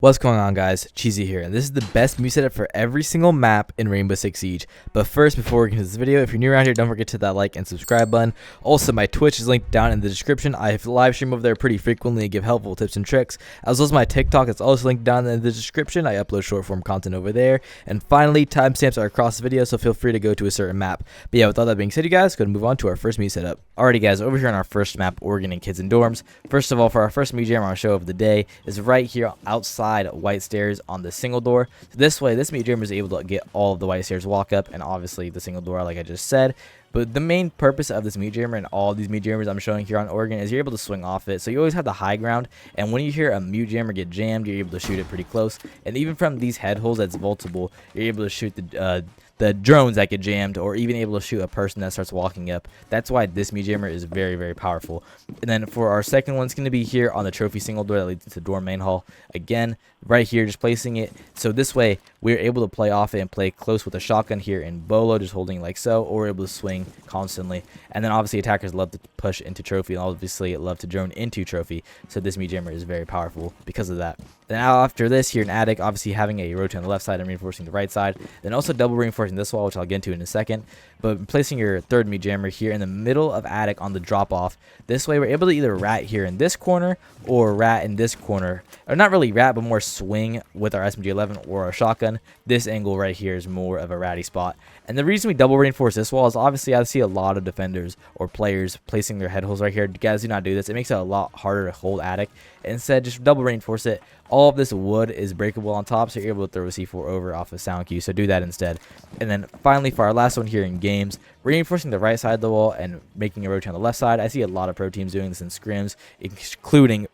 What's going on, guys? Cheesy here, and this is the best mute setup for every single map in Rainbow Six Siege. But first, before we get into this video, if you're new around here, don't forget to hit that like and subscribe button. Also, my Twitch is linked down in the description. I live stream over there pretty frequently and give helpful tips and tricks, as well as my TikTok. It's also linked down in the description. I upload short form content over there. And finally, timestamps are across the video, so feel free to go to a certain map. But yeah, with all that being said, you guys, go and move on to our first mute setup. Alrighty, guys, over here on our first map, Oregon and Kids and Dorms. First of all, for our first mute jam, our show of the day is right here outside White Stairs on the single door. So this way, this mute jammer is able to get all of the White Stairs walk up and obviously the single door, like I just said. But the main purpose of this mute jammer and all these mute jammers I'm showing here on Oregon is you're able to swing off it. So you always have the high ground, and when you hear a mute jammer get jammed, you're able to shoot it pretty close. And even from these head holes that's vaultable, you're able to shoot the drones that get jammed, or even able to shoot a person that starts walking up. That's why this mute jammer is very, very powerful. And then for our second one, it's going to be here on the trophy single door that leads to the dorm main hall. Again, right here, just placing it. So this way, we're able to play off it and play close with a shotgun here in Bolo, just holding like so, or we're able to swing constantly. And then obviously attackers love to push into trophy, and obviously love to drone into trophy. So this mute jammer is very powerful because of that. Now after this, here in attic, obviously having a rotate on the left side and reinforcing the right side. Then also double reinforcing this wall, which I'll get into in a second. But placing your third mute jammer here in the middle of attic on the drop off. This way we're able to either rat here in this corner or rat in this corner. Or not really rat, but more swing with our SMG-11 or our shotgun. This angle right here is more of a ratty spot. And the reason we double reinforce this wall is obviously I see a lot of defenders or players placing their head holes right here. Guys, do not do this. It makes it a lot harder to hold attic. Instead, just double reinforce it. All of this wood is breakable on top, so you're able to throw a C4 over off of sound cue, so do that instead. And then finally, for our last one here in games, reinforcing the right side of the wall and making a rotate on the left side. I see a lot of pro teams doing this in scrims, including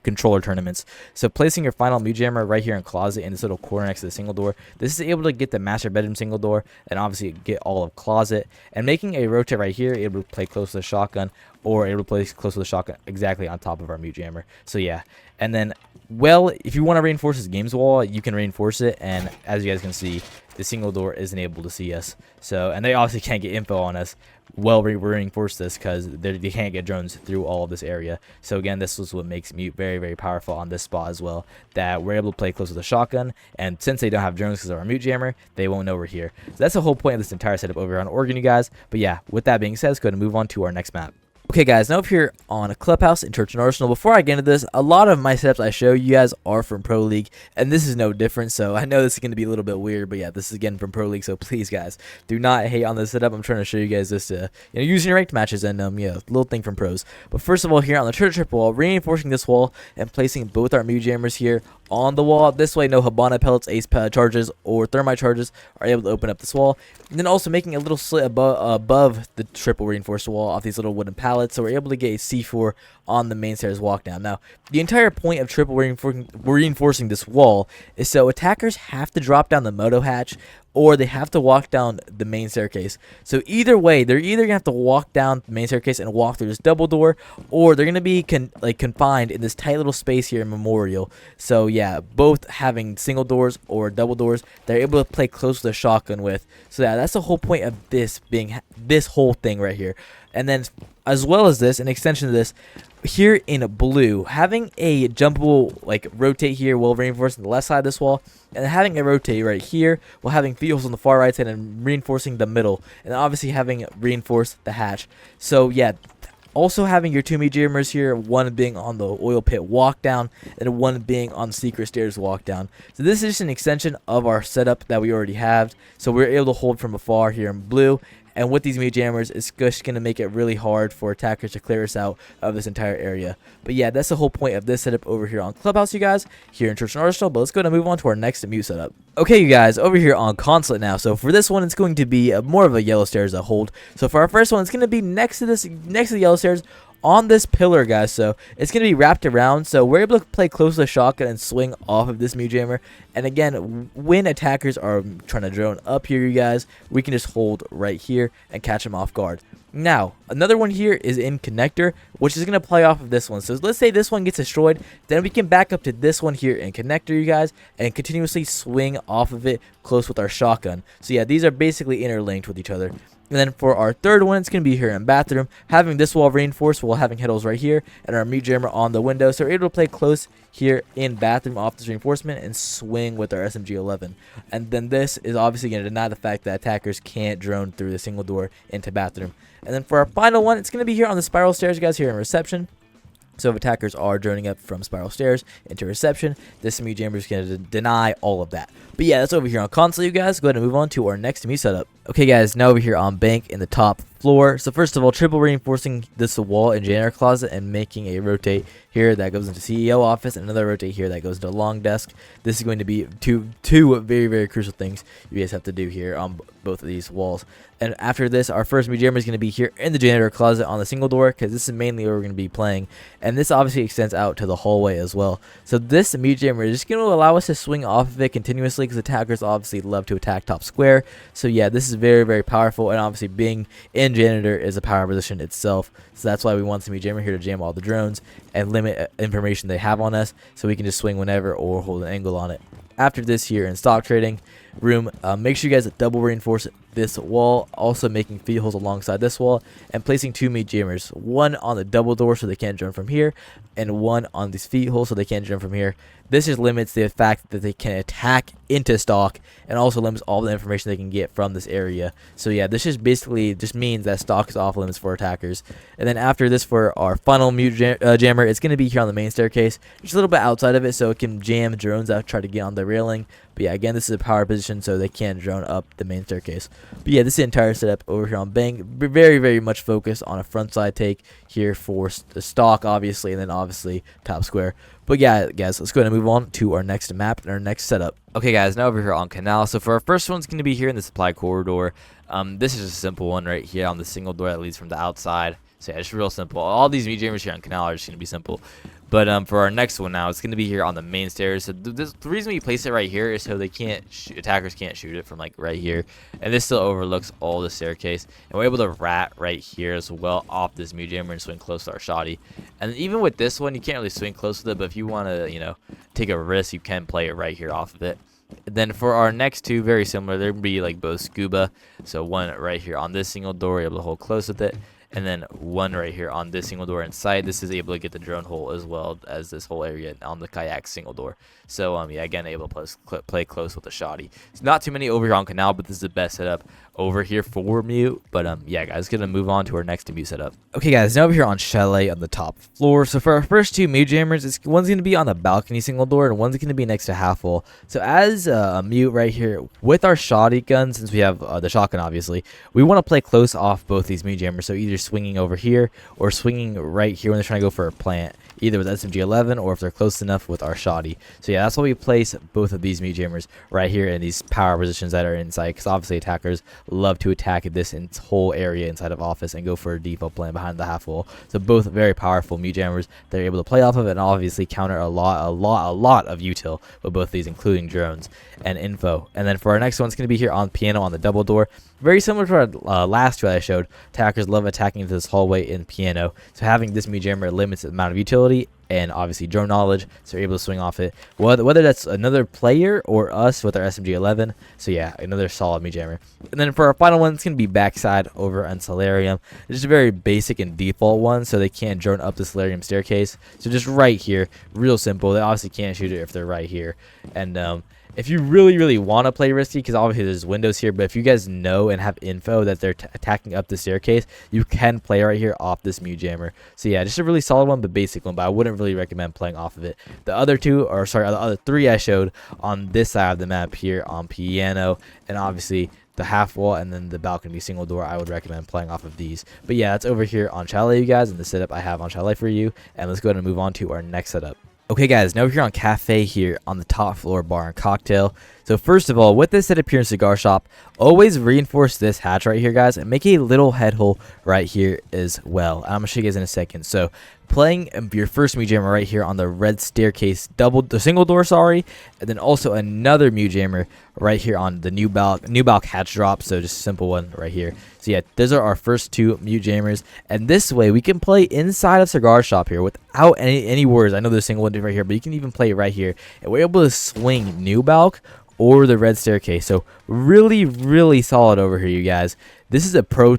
controller tournaments. So placing your final mute jammer right here in closet in this little corner next to the single door. This is able to get the master bedroom single door and obviously get all of closet. And making a rotate right here, able to play close to the shotgun, or able to play close to the shotgun exactly on top of our mute jammer. So yeah. And then, well, if you want to reinforce this games wall, you can reinforce it. And as you guys can see, the single door isn't able to see us. So, and they obviously can't get info on us. Well, we reinforce this because they can't get drones through all of this area. So again, this is what makes mute very, very powerful on this spot as well. That we're able to play close with a shotgun, and since they don't have drones because of our mute jammer, they won't know we're here. So that's the whole point of this entire setup over here on Oregon, you guys. But yeah, with that being said, let's go ahead and move on to our next map. Okay, guys, now up here on a Clubhouse in Church and Arsenal, before I get into this, a lot of my setups I show you guys are from Pro League, and this is no different, so I know this is going to be a little bit weird, but yeah, this is again from Pro League, so please, guys, do not hate on this setup. I'm trying to show you guys this to, using your ranked matches and, yeah, little thing from pros. But first of all, here on the church triple wall, reinforcing this wall and placing both our mute jammers here on the wall. This way, no Habana pellets, ace charges, or thermite charges are able to open up this wall. And then also making a little slit above the triple reinforced wall off these little wooden pallets, so we're able to get a C4 on the main stairs walk down. Now, the entire point of triple reinforcing this wall is so attackers have to drop down the moto hatch, or they have to walk down the main staircase. So either way, they're either gonna have to walk down the main staircase and walk through this double door, or they're gonna be confined in this tight little space here in Memorial. So yeah, both having single doors or double doors, they're able to play close to the shotgun with. So yeah, that's the whole point of this being this whole thing right here. And then as well as this, an extension of this, here in blue, having a jumpable rotate here while reinforcing the left side of this wall, and having a rotate right here while having feet on the far right side and reinforcing the middle, and obviously having reinforced the hatch. So yeah, also having your two mute jammers here, one being on the oil pit walk down and one being on the secret stairs walk down. So this is just an extension of our setup that we already have, so we're able to hold from afar here in blue. And with these mute jammers, it's just going to make it really hard for attackers to clear us out of this entire area. But yeah, that's the whole point of this setup over here on Clubhouse, you guys, here in Church and Arsenal. But let's go ahead and move on to our next mute setup. Okay, you guys, over here on Consulate now. So for this one, it's going to be more of a yellow stairs that hold. So for our first one, it's going to be next to the yellow stairs, on this pillar, guys. So it's going to be wrapped around, so we're able to play close to the shotgun and swing off of this mute jammer. And again, when attackers are trying to drone up here, you guys, we can just hold right here and catch them off guard. Now, another one here is in connector, which is going to play off of this one. So let's say this one gets destroyed, then we can back up to this one here in connector, you guys, and continuously swing off of it close with our shotgun. So yeah, these are basically interlinked with each other. And then for our third one, it's going to be here in bathroom, having this wall reinforced while having head holes right here, and our mute jammer on the window. So we're able to play close here in bathroom off this reinforcement and swing with our SMG-11. And then this is obviously going to deny the fact that attackers can't drone through the single door into bathroom. And then for our final one, it's going to be here on the spiral stairs, guys, here in reception. So if attackers are droning up from spiral stairs into reception, this mute jammer is going to deny all of that. But yeah, that's over here on console, you guys. Go ahead and move on to our next mute setup. Okay, guys, now over here on bank in the top floor. So first of all, triple reinforcing this wall and janitor closet and making a rotate here that goes into CEO office and another rotate here that goes into long desk. This is going to be two very, very crucial things you guys have to do here on both of these walls. And after this, our first mute jammer is going to be here in the janitor closet on the single door, because this is mainly where we're going to be playing. And this obviously extends out to the hallway as well. So this mute jammer is just going to allow us to swing off of it continuously, because attackers obviously love to attack top square. So yeah, this is very, very powerful, and obviously being in janitor is a power position itself. So that's why we want the mute jammer here to jam all the drones and limit information they have on us, so we can just swing whenever or hold an angle on it. After this here in stock trading room, make sure you guys double reinforce this wall, also making feed holes alongside this wall, and placing two mute jammers, one on the double door so they can't drone from here, and one on these feed holes so they can't drone from here. This just limits the fact that they can attack into stock, and also limits all the information they can get from this area. So yeah, this just basically just means that stock is off limits for attackers. And then after this, for our final mute jammer, it's going to be here on the main staircase, just a little bit outside of it, so it can jam drones out, try to get on the railing. But yeah, again, this is a power position, so they can't drone up the main staircase. But yeah, this is the entire setup over here on Bang. Very, very much focused on a front side take here for the stock, obviously, and then obviously top square. But yeah, guys, let's go ahead and move on to our next map and our next setup. Okay, guys, now over here on Kanal. So for our first one, it's going to be here in the supply corridor. This is a simple one right here on the single door that leads from the outside. So yeah, it's real simple. All these mute jammers here on Kanal are just going to be simple. But for our next one now, it's going to be here on the main stairs. So the reason we place it right here is so they can't attackers can't shoot it from like right here, and this still overlooks all the staircase. And we're able to rat right here as well off this mute jammer and swing close to our shoddy. And even with this one, you can't really swing close with it, but if you want to, you know, take a risk, you can play it right here off of it. Then for our next two, very similar. They're going to be like both scuba. So one right here on this single door, able to hold close with it. And then one right here on this single door inside. This is able to get the drone hole as well as this whole area on the kayak single door. So yeah, again, able to play close with the shoddy. It's not too many over here on Kanal, but this is the best setup over here for mute. But yeah, guys, gonna move on to our next mute setup. Okay, guys, now over here on Chalet on the top floor. So for our first two mute jammers, one's gonna be on the balcony single door and one's gonna be next to half wall. So as a mute right here with our shoddy gun, since we have the shotgun, obviously, we want to play close off both these mute jammers. So either swinging over here or swinging right here when they're trying to go for a plant, either with SMG-11 or if they're close enough with our shoddy. So yeah, that's why we place both of these mute jammers right here in these power positions that are inside, because obviously attackers love to attack this whole area inside of office and go for a default plan behind the half wall. So both very powerful mute jammers they're able to play off of, and obviously counter a lot of util with both of these, including drones and info. And then for our next one, it's going to be here on piano on the double door. Very similar to our last two that I showed. Attackers love attacking into this hallway in piano, so having this mute jammer limits the amount of utility and obviously drone knowledge, so you're able to swing off it, whether that's another player or us with our SMG-11. So yeah, another solid mute jammer. And then for our final one, it's going to be backside over on Solarium. It's just a very basic and default one, so they can't drone up the Solarium staircase. So just right here, real simple. They obviously can't shoot it if they're right here. And if you really want to play risky, because obviously there's windows here, but if you guys know and have info that they're attacking up the staircase, you can play right here off this mute jammer. So yeah, just a really solid one, but basic one, but I wouldn't really recommend playing off of it. The other two, or sorry, the other three I showed on this side of the map here on piano, and obviously the half wall and then the balcony single door, I would recommend playing off of these. But yeah, that's over here on Chalet, you guys, and the setup I have on Chalet for you. And let's go ahead and move on to our next setup. Okay, guys, now we're here on Cafe here on the top floor, bar and cocktail. So first of all, with this setup here in cigar shop, always reinforce this hatch right here, guys, and make a little head hole right here as well. I'm gonna show you guys in a second. So playing your first mute jammer right here on the red staircase, the single door, sorry, and then also another mute jammer right here on the new balk hatch drop. So just a simple one right here. So yeah, those are our first two mute jammers, and this way we can play inside of cigar shop here without any worries. I know there's a single one right here, but you can even play it right here, and we're able to swing new balk or the red staircase. So really solid over here, you guys. This is a pro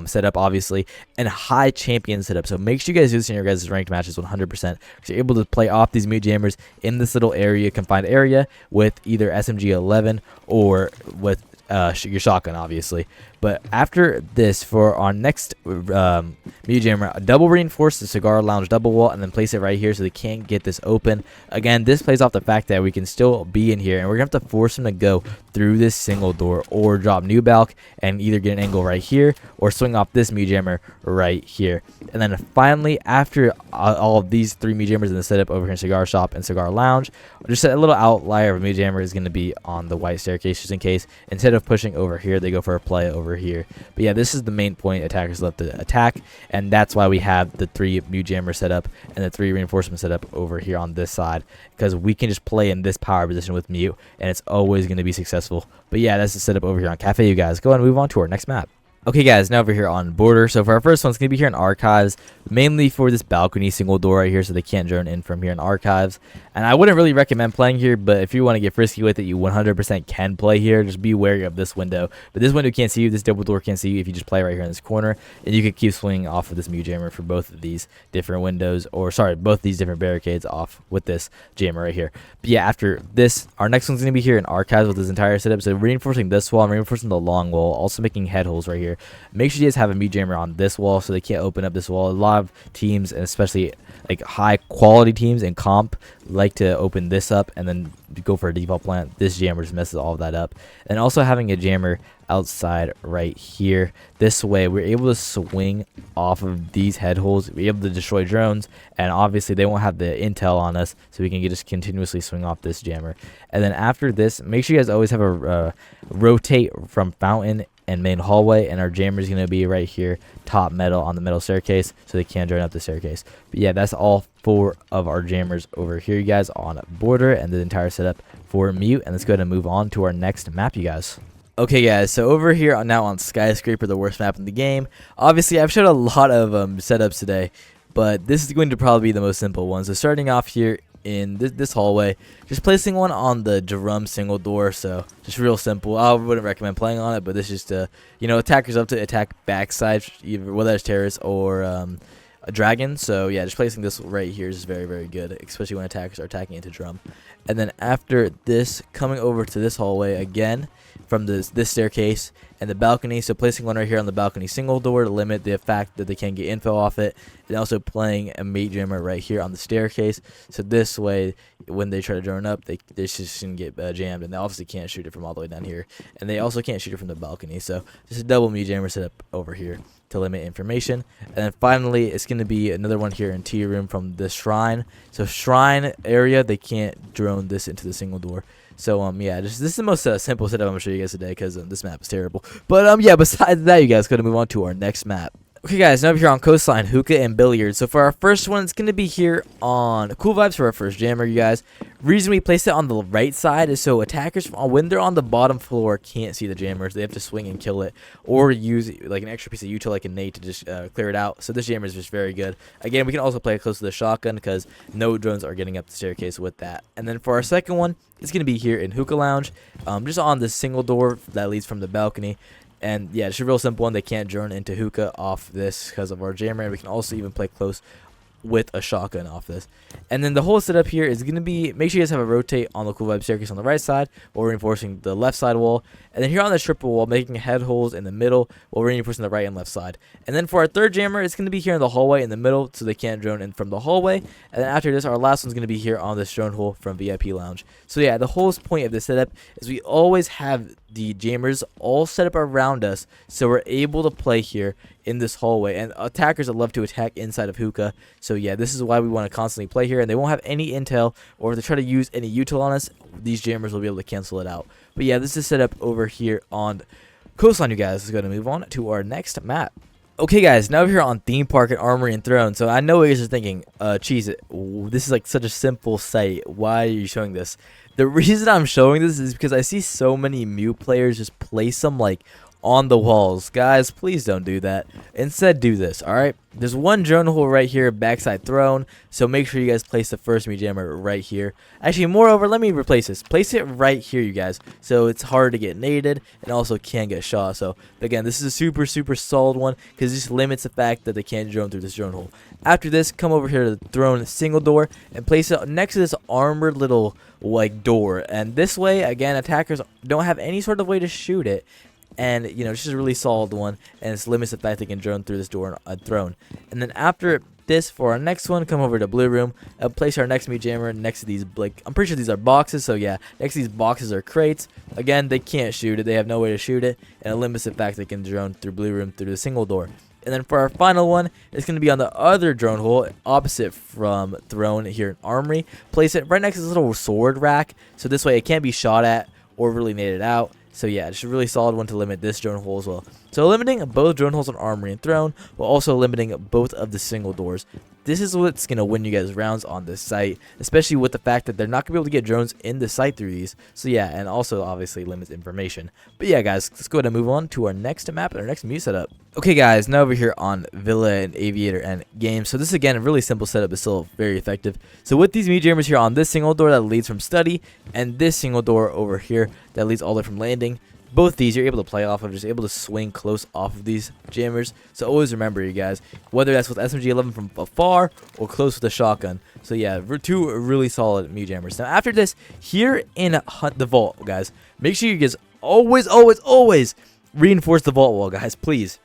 setup, obviously, and high champion setup. So make sure you guys do this in your guys' ranked matches 100%. So you're able to play off these mute jammers in this little area, confined area, with either SMG 11 or with your shotgun, obviously. But after this, for our next mute jammer, double reinforce the cigar lounge double wall and then place it right here so they can't get this open. Again, this plays off the fact that we can still be in here, and we're gonna have to force them to go through this single door or drop new balk and either get an angle right here or swing off this mute jammer right here. And then finally, after all of these 3 mute jammers in the setup over here in cigar shop and cigar lounge, just a little outlier of a mute jammer is going to be on the white staircase, just in case instead of pushing over here they go for a play over here. But yeah, this is the main point attackers love to attack, and that's why we have the 3 mute jammer setup and the 3 reinforcement setup over here on this side, because we can just play in this power position with mute and it's always going to be successful. But yeah, that's the setup over here on Cafe, you guys. Go ahead and move on to our next map. Okay guys, now over here on border. So for our first one, it's going to be here in archives, mainly for this balcony single door right here so they can't drone in from here in archives. And I wouldn't really recommend playing here, but if you want to get frisky with it, you 100% can play here. Just be wary of this window. But this window can't see you, this double door can't see you if you just play right here in this corner. And you can keep swinging off of this mute jammer for both of these different windows, or sorry, both these different barricades off with this jammer right here. But yeah, after this, our next one's going to be here in archives with this entire setup. So reinforcing this wall and reinforcing the long wall, also making head holes right here. Make sure you guys have a mute jammer on this wall so they can't open up this wall. A lot of teams, and especially like high quality teams in comp, like to open this up and then go for a default plant. This jammer just messes all of that up. And also having a jammer outside right here. This way we're able to swing off of these head holes, be able to destroy drones, and obviously they won't have the intel on us, so we can just continuously swing off this jammer. And then after this, make sure you guys always have a rotate from fountain and main hallway, and our jammer is going to be right here, top metal on the metal staircase, so they can't join up the staircase. But yeah, that's all 4 of our jammers over here, you guys, on border, and the entire setup for mute. And let's go ahead and move on to our next map, you guys. Okay guys, so over here now on Skyscraper, the worst map in the game. Obviously I've showed a lot of setups today, but this is going to probably be the most simple one. So starting off here in this hallway, just placing one on the drum single door. So just real simple. I wouldn't recommend playing on it, but this is just attackers up to attack backside, either whether it's terrorists or a dragon. So yeah, just placing this right here is very good, especially when attackers are attacking into drum. And then after this, coming over to this hallway again from this staircase and the balcony. So placing one right here on the balcony single door to limit the fact that they can't get info off it, and also playing a mate jammer right here on the staircase. So this way, when they try to drone up, they just shouldn't get jammed, and they obviously can't shoot it from all the way down here, and they also can't shoot it from the balcony. So just a double mate jammer setup over here to limit information. And then finally, it's going to be another one here in T room from the shrine. So shrine area, they can't drone this into the single door. So yeah, this is the most simple setup I'm gonna show you guys today, because this map is terrible. But yeah, besides that, you guys gotta move on to our next map. Okay guys, now over here on Coastline, hookah and billiards. So for our first one, it's going to be here on Cool Vibes for our first jammer, you guys. Reason we place it on the right side is so attackers, when they're on the bottom floor, can't see the jammers. They have to swing and kill it, or use like an extra piece of util like a nade to just clear it out. So this jammer is just very good. Again, we can also play it close to the shotgun, because no drones are getting up the staircase with that. And then for our second one, it's going to be here in Hookah Lounge, just on this single door that leads from the balcony. And yeah, it's a real simple one. They can't drone into hookah off this because of our jammer, and we can also even play close with a shotgun off this. And then the whole setup here is going to be, make sure you guys have a rotate on the Cool Vibe staircase on the right side while reinforcing the left side wall. And then here on the triple wall, making head holes in the middle while reinforcing the right and left side. And then for our third jammer, it's going to be here in the hallway in the middle, so they can't drone in from the hallway. And then after this, our last one's going to be here on this drone hole from VIP Lounge. So yeah, the whole point of this setup is we always have the jammers all set up around us, so we're able to play here in this hallway, and attackers that love to attack inside of hookah. So yeah, this is why we want to constantly play here, and they won't have any intel, or if they try to use any util on us, these jammers will be able to cancel it out. But yeah, this is set up over here on Coastline, you guys. Let's go to move on to our next map. Okay guys, now we're here on Themepark and Armory and Throne. So I know what you guys are thinking, cheese it, this is like such a simple site, why are you showing this? The reason I'm showing this is because I see so many mute players just place them like on the walls. Guys, please don't do that. Instead, do this, alright? There's one drone hole right here, backside throne, so make sure you guys place the first meat jammer right here. Actually, moreover, let me replace this. Place it right here, you guys, so it's hard to get naded and also can get shot. So, again, this is a super, super solid one because it just limits the fact that they can't drone through this drone hole. After this, come over here to the throne single door and place it next to this armored little, like, door. And this way, again, attackers don't have any sort of way to shoot it. And, you know, it's just a really solid one, and it limits the fact they can drone through this door and throne. And then after this, for our next one, come over to blue room and place our next meat jammer next to these, like, I'm pretty sure these are boxes, so yeah, next to these boxes are crates. Again, they can't shoot it, they have no way to shoot it, and it limits the fact they can drone through blue room through the single door. And then for our final one, it's going to be on the other drone hole, opposite from throne here in armory. Place it right next to this little sword rack, so this way it can't be shot at or really naded out. So yeah, it's a really solid one to limit this drone hole as well. So limiting both drone holes on armory and throne, while also limiting both of the single doors. This is what's going to win you guys rounds on this site, especially with the fact that they're not going to be able to get drones in the site through these. So yeah, and also obviously limits information. But yeah, guys, let's go ahead and move on to our next map and our next mute setup. Okay, guys, now over here on Villa and Aviator and Game. So this is, again, a really simple setup, but still very effective. So with these mute jammers here on this single door that leads from study, and this single door over here that leads all the way from landing, both these you're able to play off of, just able to swing close off of these jammers. So always remember, you guys, whether that's with SMG-11 from afar or close with a shotgun. So yeah, two really solid mute jammers. Now after this, here in Hunt the Vault, guys, make sure you guys always reinforce the vault wall, guys, please.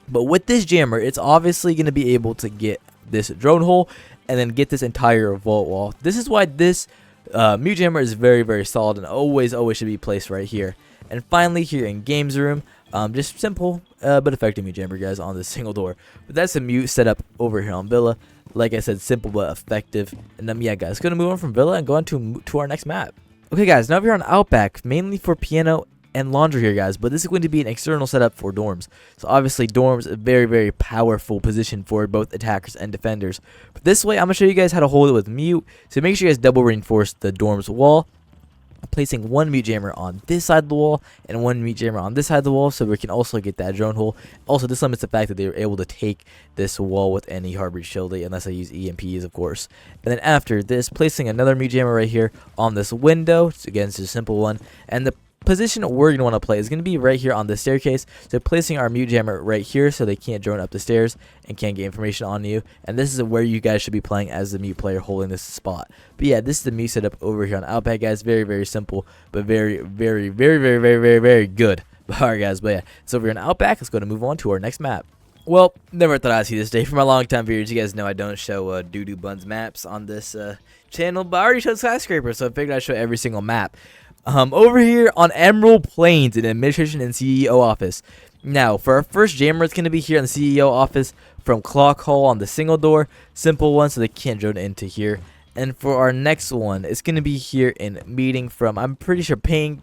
But with this jammer, it's obviously going to be able to get this drone hole and then get this entire vault wall. This is why this mute jammer is very, very solid and always should be placed right here. And finally, here in Games Room, just simple but effective mute jammer, guys, on this single door. But that's a mute setup over here on Villa. Like I said, simple but effective. And yeah, guys, going to move on from Villa and go on to our next map. Okay, guys, now we're on Outback, mainly for piano and laundry here, guys, but this is going to be an external setup for dorms. So obviously dorms, a very, very powerful position for both attackers and defenders. But this way, I'm going to show you guys how to hold it with mute. So make sure you guys double reinforce the dorms wall, placing one mute jammer on this side of the wall and one mute jammer on this side of the wall, so we can also get that drone hole. Also, this limits the fact that they were able to take this wall with any hard breach shielding, unless I use EMPs, of course. And then after this, placing another mute jammer right here on this window. So again, it's a simple one, and the position we're going to want to play is going to be right here on the staircase. So placing our mute jammer right here so they can't drone up the stairs and can't get information on you. And this is where you guys should be playing as the mute player, holding this spot. But yeah, this is the mute setup over here on Outback, guys. Very, very simple, but very good. Alright, guys, but yeah, it's over here on Outback. Let's go to move on to our next map. Well, never thought I'd see this day. For my long-time viewers, you guys know I don't show doo-doo buns maps on this channel, but I already showed Skyscraper, so I figured I'd show every single map. Over here on Emerald Plains in Administration and CEO office. Now, for our first jammer, it's going to be here in the CEO office from Clock Hall on the single door. Simple one, so they can't drone into here. And for our next one, it's going to be here in meeting from, I'm pretty sure,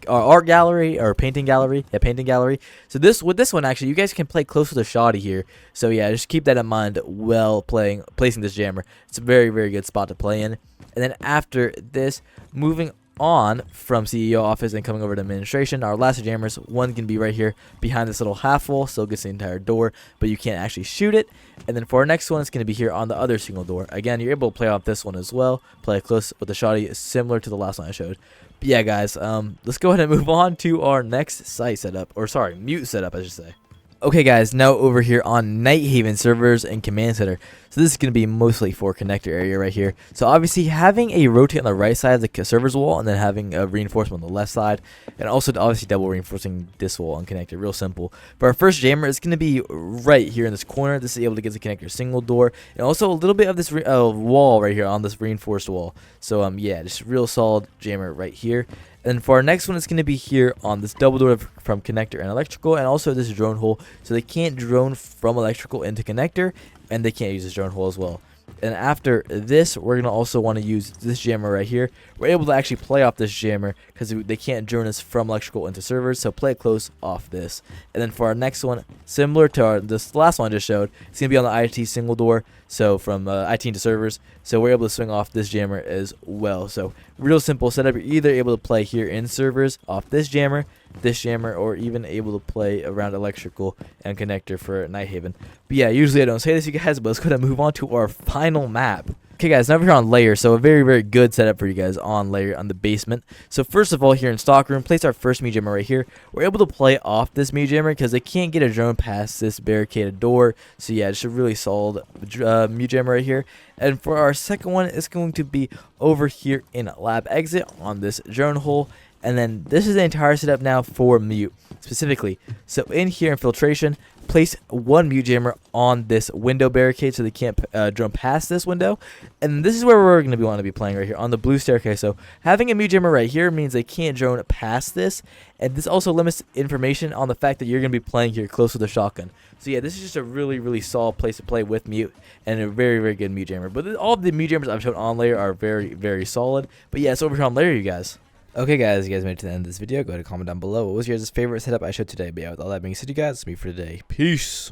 art gallery or painting gallery. Yeah, painting gallery. So with this one, actually, you guys can play close with a shoddy here. So yeah, just keep that in mind while placing this jammer. It's a very, very good spot to play in. And then after this, moving on from CEO office and coming over to administration, our last jammers, one can be right here behind this little half wall, so it gets the entire door, but you can't actually shoot it. And then for our next one, it's going to be here on the other single door. Again, you're able to play off this one as well, play close with the shoddy, similar to the last one I showed. But yeah, guys, let's go ahead and move on to our next site setup, or sorry, mute setup, I should say. Okay, guys, now over here on Nighthaven servers and command center. So this is going to be mostly for connector area right here. So obviously having a rotate on the right side of the servers wall and then having a reinforcement on the left side, and also obviously double reinforcing this wall and connector. Real simple. But our first jammer is going to be right here in this corner. This is able to get the connector single door, and also a little bit of this wall right here on this reinforced wall. So yeah, just real solid jammer right here. And for our next one, it's going to be here on this double door from connector and electrical, and also this drone hole, so they can't drone from electrical into connector, and they can't use this drone hole as well. And after this, we're going to also want to use this jammer right here. We're able to actually play off this jammer because they can't drone us from electrical into servers, so play it close off this. And then for our next one, similar to this last one I just showed, it's going to be on the IT single door, so from IT into servers. So we're able to swing off this jammer as well. So real simple setup. You're either able to play here in servers off this jammer, this jammer, or even able to play around electrical and connector for Nighthaven. But yeah, usually I don't say this, you guys, but let's go ahead and move on to our final map. Okay guys, now we're here on Lair, so a very good setup for you guys on Lair on the basement. So first of all, here in stockroom, place our first meat jammer right here. We're able to play off this meat jammer because they can't get a drone past this barricaded door. So yeah, just a really solid meat jammer right here. And for our second one, it's going to be over here in lab exit on this drone hole. And then this is the entire setup now for mute specifically. So in here in filtration, place one mute jammer on this window barricade so they can't drone past this window. And this is where we're going to want to be playing right here on the blue staircase. So having a mute jammer right here means they can't drone past this. And this also limits information on the fact that you're going to be playing here close to the shotgun. So yeah, this is just a really solid place to play with mute and a very good mute jammer. But all of the mute jammers I've shown on Lair are very solid. But yeah, it's over here on Lair, you guys. Okay guys, you guys made it to the end of this video. Go ahead and comment down below what was your guys' favorite setup I showed today. But yeah, with all that being said, you guys, it's me for today. Peace.